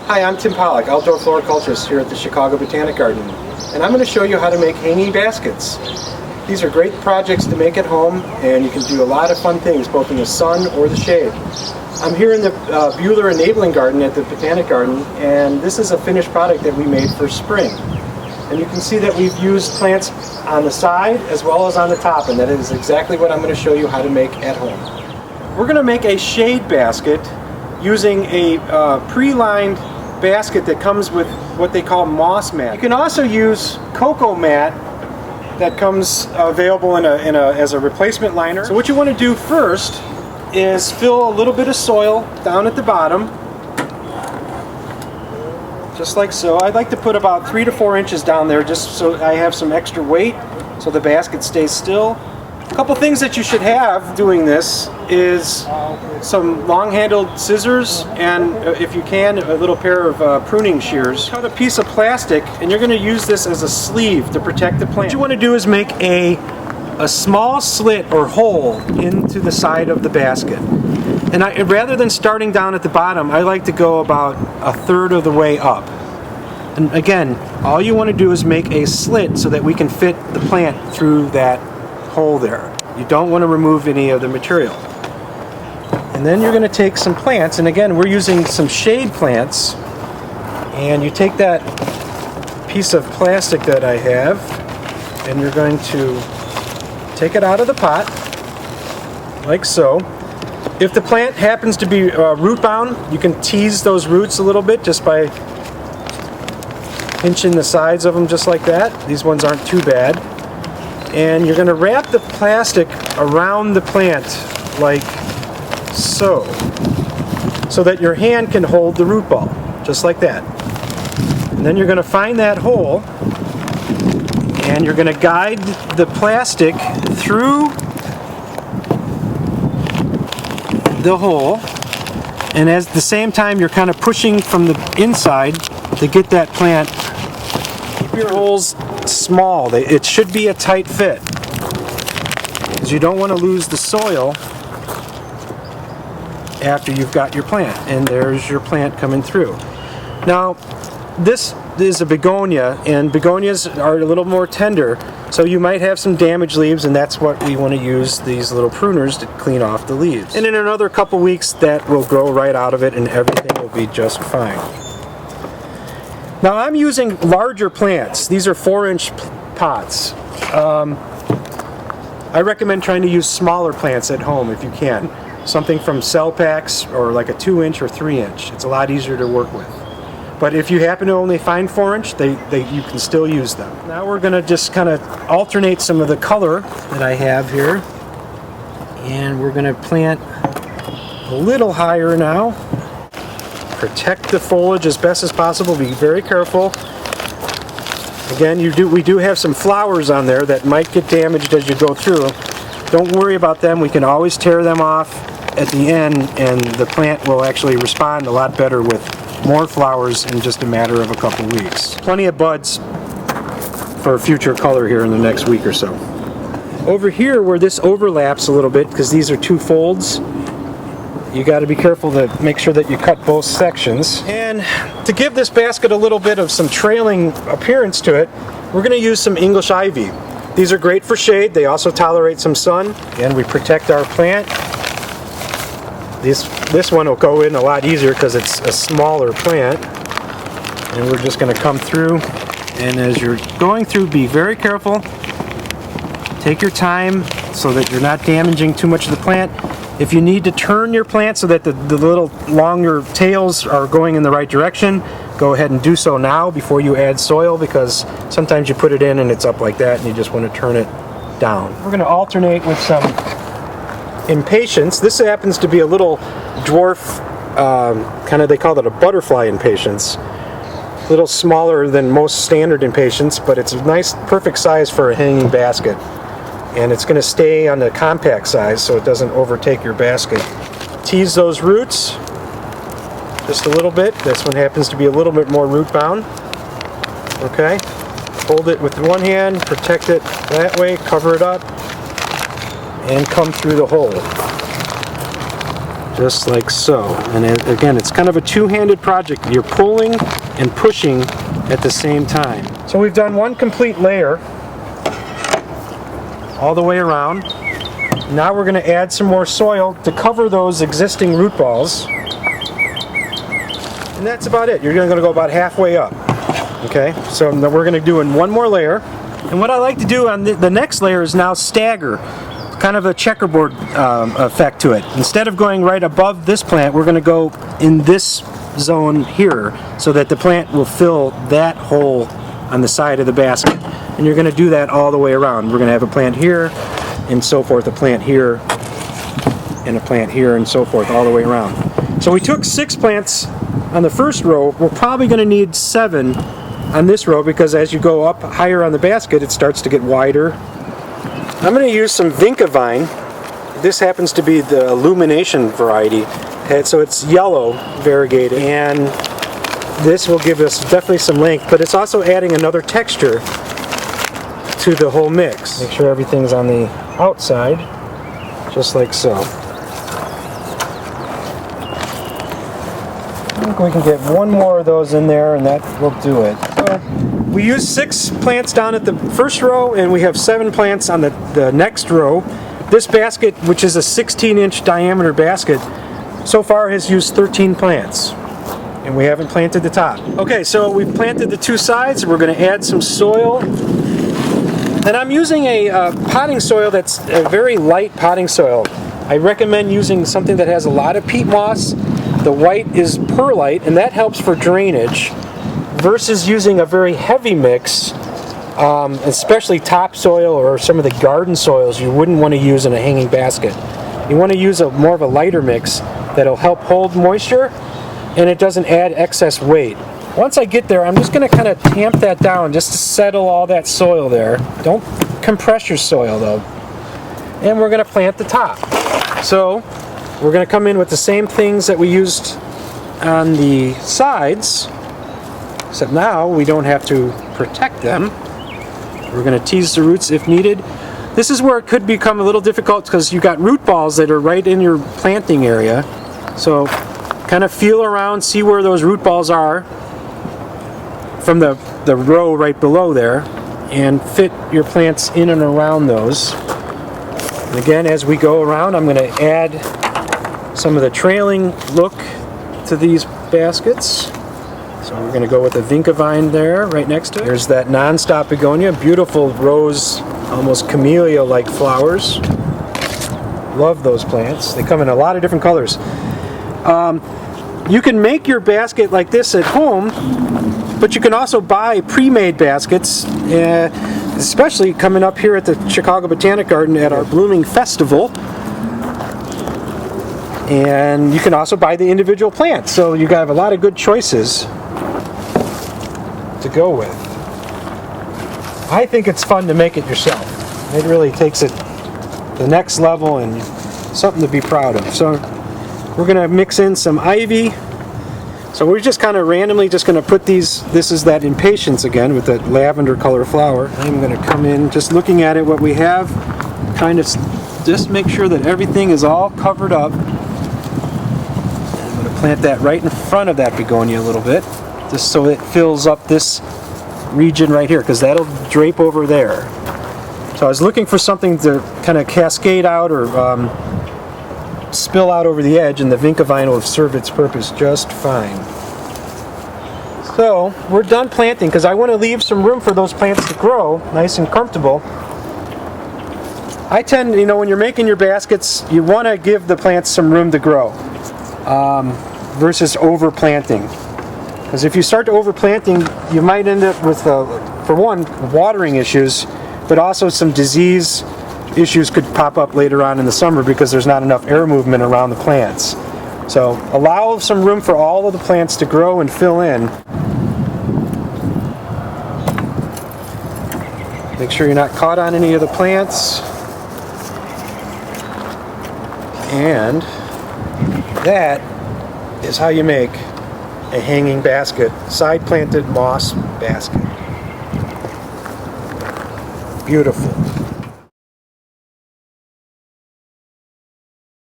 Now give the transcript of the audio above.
Hi, I'm Tim Pollock, outdoor floriculturist here at the Chicago Botanic Garden, and I'm going to show you how to make hanging baskets. These are great projects to make at home, and you can do a lot of fun things both in the sun or the shade. I'm here in the Buehler Enabling Garden at the Botanic Garden, and this is a finished product that we made for spring. And you can see that we've used plants on the side as well as on the top, and that is exactly what I'm going to show you how to make at home. We're going to make a shade basket using a pre-lined basket that comes with what they call moss mat. You can also use cocoa mat that comes available as a replacement liner. So what you want to do first is fill a little bit of soil down at the bottom, just like so. I'd like to put about 3 to 4 inches down there just so I have some extra weight so the basket stays still. A couple things that you should have doing this is some long-handled scissors and, if you can, a little pair of pruning shears. Cut a piece of plastic, and you're going to use this as a sleeve to protect the plant. What you want to do is make a small slit or hole into the side of the basket. And rather than starting down at the bottom, I like to go about 1/3 of the way up. And again, all you want to do is make a slit so that we can fit the plant through that hole there. You don't want to remove any of the material. And then you're going to take some plants, and again, we're using some shade plants, and you take that piece of plastic that I have, and you're going to take it out of the pot, like so. If the plant happens to be root bound, you can tease those roots a little bit just by pinching the sides of them just like that. These ones aren't too bad. And you're going to wrap the plastic around the plant like so that your hand can hold the root ball, just like that. And then you're going to find that hole, and you're going to guide the plastic through the hole, and at the same time you're kind of pushing from the inside to get that plant. Keep your holes small. It should be a tight fit, because you don't want to lose the soil after you've got your plant. And there's your plant coming through. Now, this is a begonia, and begonias are a little more tender, so you might have some damaged leaves, and that's what we want to use these little pruners to clean off the leaves. And in another couple weeks, that will grow right out of it, and everything will be just fine. Now, I'm using larger plants. These are 4-inch pots. I recommend trying to use smaller plants at home if you can. Something from cell packs, or like a 2-inch or 3-inch. It's a lot easier to work with. But if you happen to only find 4-inch, you can still use them. Now we're going to just kind of alternate some of the color that I have here. And we're going to plant a little higher now. Protect the foliage as best as possible. Be very careful. Again, we do have some flowers on there that might get damaged as you go through. Don't worry about them. We can always tear them off at the end, and the plant will actually respond a lot better with more flowers in just a matter of a couple weeks. Plenty of buds for future color here in the next week or so. Over here where this overlaps a little bit, because these are 2 folds, you got to be careful to make sure that you cut both sections. And to give this basket a little bit of some trailing appearance to it, we're going to use some English ivy. These are great for shade. They also tolerate some sun, and we protect our plant. This one will go in a lot easier because it's a smaller plant. And we're just going to come through, and as you're going through, be very careful. Take your time so that you're not damaging too much of the plant. If you need to turn your plant so that the little longer tails are going in the right direction, go ahead and do so now before you add soil, because sometimes you put it in and it's up like that and you just want to turn it down. We're going to alternate with some impatiens. This happens to be a little dwarf, they call it a butterfly impatiens. A little smaller than most standard impatiens, but it's a nice, perfect size for a hanging basket. And it's going to stay on the compact size so it doesn't overtake your basket. Tease those roots just a little bit. This one happens to be a little bit more root bound. Okay, hold it with one hand, protect it that way, cover it up, and come through the hole. just like so. And again, it's kind of a two-handed project. You're pulling and pushing at the same time. So we've done one complete layer all the way around. Now we're going to add some more soil to cover those existing root balls. And that's about it. You're going to go about halfway up. Okay, so we're going to do in one more layer. And what I like to do on the next layer is now stagger. Kind of a checkerboard effect to it. Instead of going right above this plant, we're going to go in this zone here so that the plant will fill that hole on the side of the basket. And you're going to do that all the way around. We're going to have a plant here and so forth, a plant here and a plant here and so forth all the way around. So we took 6 plants on the first row. We're probably going to need 7 on this row because as you go up higher on the basket, it starts to get wider. I'm going to use some Vinca vine. This happens to be the illumination variety, so it's yellow variegated, and this will give us definitely some length, but it's also adding another texture to the whole mix. Make sure everything's on the outside, just like so. I think we can get one more of those in there and that will do it. So, we used 6 plants down at the first row and we have 7 plants on the next row. This basket, which is a 16-inch diameter basket, so far has used 13 plants. And we haven't planted the top. Okay, so we've planted the 2 sides. We're going to add some soil. And I'm using a potting soil that's a very light potting soil. I recommend using something that has a lot of peat moss. The white is perlite, and that helps for drainage, versus using a very heavy mix, especially topsoil or some of the garden soils you wouldn't want to use in a hanging basket. You want to use more of a lighter mix that'll help hold moisture and it doesn't add excess weight. Once I get there, I'm just going to kind of tamp that down just to settle all that soil there. Don't compress your soil though. And we're going to plant the top. So we're going to come in with the same things that we used on the sides, except now we don't have to protect them. We're going to tease the roots if needed. This is where it could become a little difficult because you've got root balls that are right in your planting area. So kind of feel around, see where those root balls are from the row right below there, and fit your plants in and around those. And again, as we go around, I'm going to add some of the trailing look to these baskets. So we're going to go with the Vinca vine there, right next to it. There's that non-stop begonia, beautiful rose, almost camellia-like flowers. Love those plants. They come in a lot of different colors. You can make your basket like this at home, but you can also buy pre-made baskets, especially coming up here at the Chicago Botanic Garden at our Blooming Festival. And you can also buy the individual plants, so you have a lot of good choices to go with. I think it's fun to make it yourself. It really takes it the next level and something to be proud of. So we're going to mix in some ivy. So we're just kind of randomly just going to put these, this is that impatiens again with that lavender color flower. I'm going to come in just looking at it, what we have, kind of just make sure that everything is all covered up. I'm going to plant that right in front of that begonia a little bit, just so it fills up this region right here, because that'll drape over there. So I was looking for something to kind of cascade out or spill out over the edge, and the Vinca vine will serve its purpose just fine. So we're done planting because I want to leave some room for those plants to grow nice and comfortable. I tend, when you're making your baskets, you want to give the plants some room to grow versus overplanting. Because if you start to overplanting, you might end up with, for one, watering issues, but also some disease issues could pop up later on in the summer because there's not enough air movement around the plants. So allow some room for all of the plants to grow and fill in. Make sure you're not caught on any of the plants. And that is how you make a hanging basket, side planted moss basket. Beautiful.